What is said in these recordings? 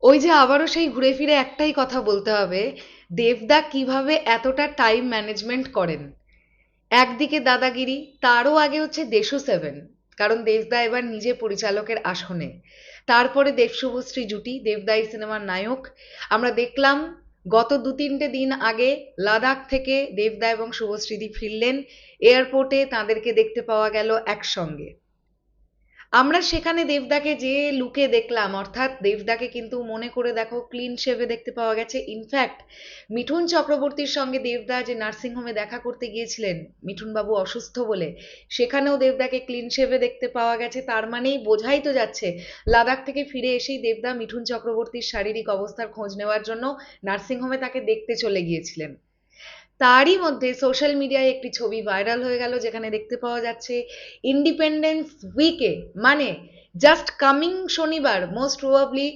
ওই যে আবারও সেই ঘুরে ফিরে একটাই কথা বলতে হবে, দেবদা কিভাবে এতটা টাইম ম্যানেজমেন্ট করেন। একদিকে দাদাগিরি, তারও আগে হচ্ছে দেশু 7, কারণ দেবদা এবার নিজে পরিচালকের আসনে। তারপরে দেব শুভশ্রী জুটি, দেবদা এই সিনেমার নায়ক। আমরা দেখলাম গত 2-3 দিন আগে লাদাখ থেকে দেবদা এবং শুভশ্রীদি ফিরলেন, এয়ারপোর্টে তাদেরকে দেখতে পাওয়া গেল একসঙ্গে। আমরা সেখানে দেবদাকে যে লুকে দেখলাম, অর্থাৎ দেবদাকে কিন্তু মনে করে দেখো ক্লিন শেভে দেখতে পাওয়া গেছে। ইনফ্যাক্ট মিঠুন চক্রবর্তীর সঙ্গে দেবদা যে নার্সিংহোমে দেখা করতে গিয়েছিলেন মিঠুন বাবু অসুস্থ বলে, সেখানেও দেবদাকে ক্লিন শেভে দেখতে পাওয়া গেছে। তার মানেই বোঝাই তো যাচ্ছে লাদাখ থেকে ফিরে এসেই দেবদা মিঠুন চক্রবর্তীর শারীরিক অবস্থার খোঁজ নেওয়ার জন্য নার্সিংহোমে তাকে দেখতে চলে গিয়েছিলেন। তারই মধ্যে সোশ্যাল মিডিয়ায় একটি ছবি ভাইরাল হয়ে গেল, যেখানে দেখতে পাওয়া যাচ্ছে ইন্ডিপেন্ডেন্স উইকে, মানে জাস্ট কামিং শনিবার, মোস্ট প্রবাবলি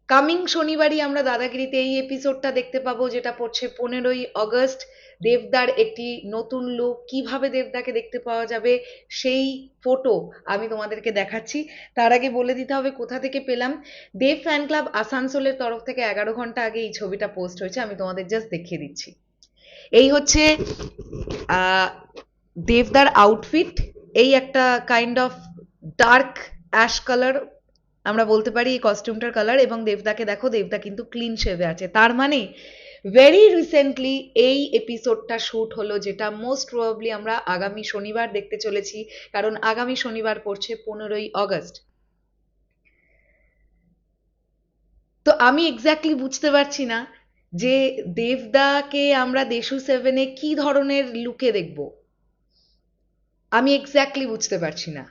কামিং শনিবারই আমরা দাদাগিরিতে এই এপিসোডটা দেখতে পাবো, যেটা পড়ছে 15ই অগস্ট। দেবদার একটি নতুন লুক, কিভাবে দেবদাকে দেখতে পাওয়া যাবে সেই ফটো আমি তোমাদেরকে দেখাচ্ছি। তার আগে বলে দিতে হবে কোথা থেকে পেলাম। দেব ফ্যান ক্লাব আসানসোলের তরফ থেকে 11 ঘন্টা আগে এই ছবিটা পোস্ট হয়েছে, আমি তোমাদের জাস্ট দেখিয়ে দিচ্ছি। এই হচ্ছে দেবদার আউটফিট, এই একটা kind of dark ash colour আমরা বলতে পারি এই কস্টিউমটার কালার। এবং দেবদাকে দেখো, দেবদা কিন্তু ক্লিন শেভে আছে, তার মানে ভেরি রিসেন্টলি এই এপিসোডটা শুট হলো, যেটা মোস্ট প্রবাবলি আমরা আগামী শনিবার দেখতে চলেছি, কারণ আগামী শনিবার পড়ছে 15ই অগস্ট। তো আমি এক্স্যাক্টলি বুঝতে পারছি না যে দেবদাকে আমরা দেশু 7-এ কি ধরনের লুকে দেখব, আমি এক্স্যাক্টলি বুঝতে পারছি না।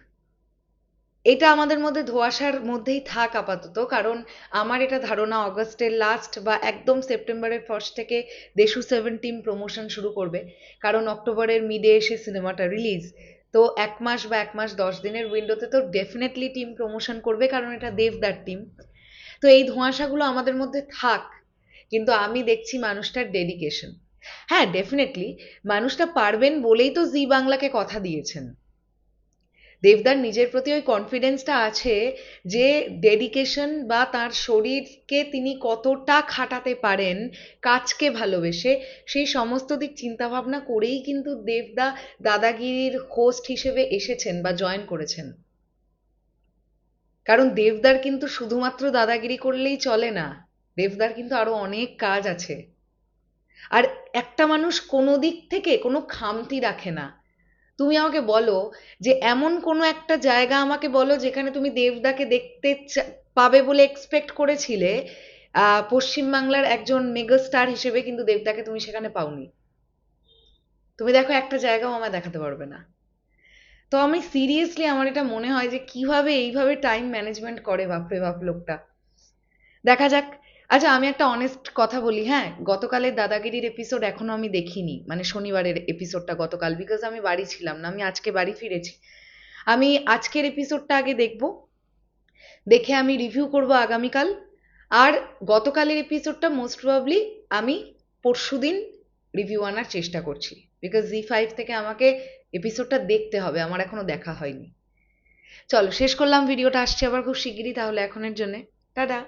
এটা আমাদের মধ্যে ধোঁয়াশার মধ্যেই থাক আপাতত, কারণ আমার এটা ধারণা অগস্টের লাস্ট বা একদম সেপ্টেম্বরের ফার্স্ট থেকে দেশু 7 টিম প্রমোশন শুরু করবে, কারণ অক্টোবরের মিডে এসে সিনেমাটা রিলিজ। তো 1 মাস বা 1 মাস 10 দিনের উইন্ডোতে তো ডেফিনেটলি টিম প্রমোশন করবে, কারণ এটা দেবদার টিম। তো এই ধোঁয়াশাগুলো আমাদের মধ্যে থাক, কিন্তু আমি দেখছি মানুষটার ডেডিকেশন। হ্যাঁ, ডেফিনেটলি মানুষটা পারবেন বলেই তো জি বাংলাকে কথা দিয়েছেন। দেবদার নিজের প্রতি ওই কনফিডেন্সটা আছে যে ডেডিকেশন বা তার শরীরকে তিনি কতটা খাটাতে পারেন কাজকে ভালোবেসে, সেই সমস্ত দিক চিন্তা ভাবনা করেই কিন্তু দেবদা দাদাগিরির হোস্ট হিসেবে এসেছেন বা জয়েন করেছেন। কারণ দেবদার কিন্তু শুধুমাত্র দাদাগিরি করলেই চলে না, দেবদার কিন্তু আরো অনেক কাজ আছে। আর একটা মানুষ কোনো দিক থেকে কোনো খামতি রাখে না। তুমি আমাকে বলো যে এমন কোনো একটা জায়গা আমাকে বলো যেখানে তুমি দেবদাকে দেখতে পাবে বলে এক্সপেক্ট করেছিলে, পশ্চিমবাংলার একজন মেগাস্টার হিসেবে, কিন্তু দেবদাকে তুমি সেখানে পাওনি। তুমি দেখো একটা জায়গাও আমায় দেখাতে পারবে না। তো আমি সিরিয়াসলি, আমার এটা মনে হয় যে কিভাবে এইভাবে টাইম ম্যানেজমেন্ট করে, বাপরে বাপ লোকটা। দেখা যাক। আচ্ছা, আমি একটা অনেস্ট কথা বলি, হ্যাঁ, গতকালের দাদাগিরির এপিসোড এখনো আমি দেখিনি, মানে শনিবারের এপিসোডটা গতকাল, বিকজ আমি বাড়ি ছিলাম না, আমি আজকে বাড়ি ফিরেছি। আমি আজকের এপিসোডটা আগে দেখব, দেখে আমি রিভিউ করব আগামীকাল। আর গতকালের এপিসোডটা মোস্ট প্রবাবলি আমি পরশুদিন রিভিউ আনার চেষ্টা করছি, বিকজ জি5 থেকে আমাকে এপিসোডটা দেখতে হবে, আমার এখনো দেখা হয়নি। চলো শেষ করলাম ভিডিওটা, আসছে আবার খুব শিগগিরই, তাহলে এখনের জন্যে টাটা।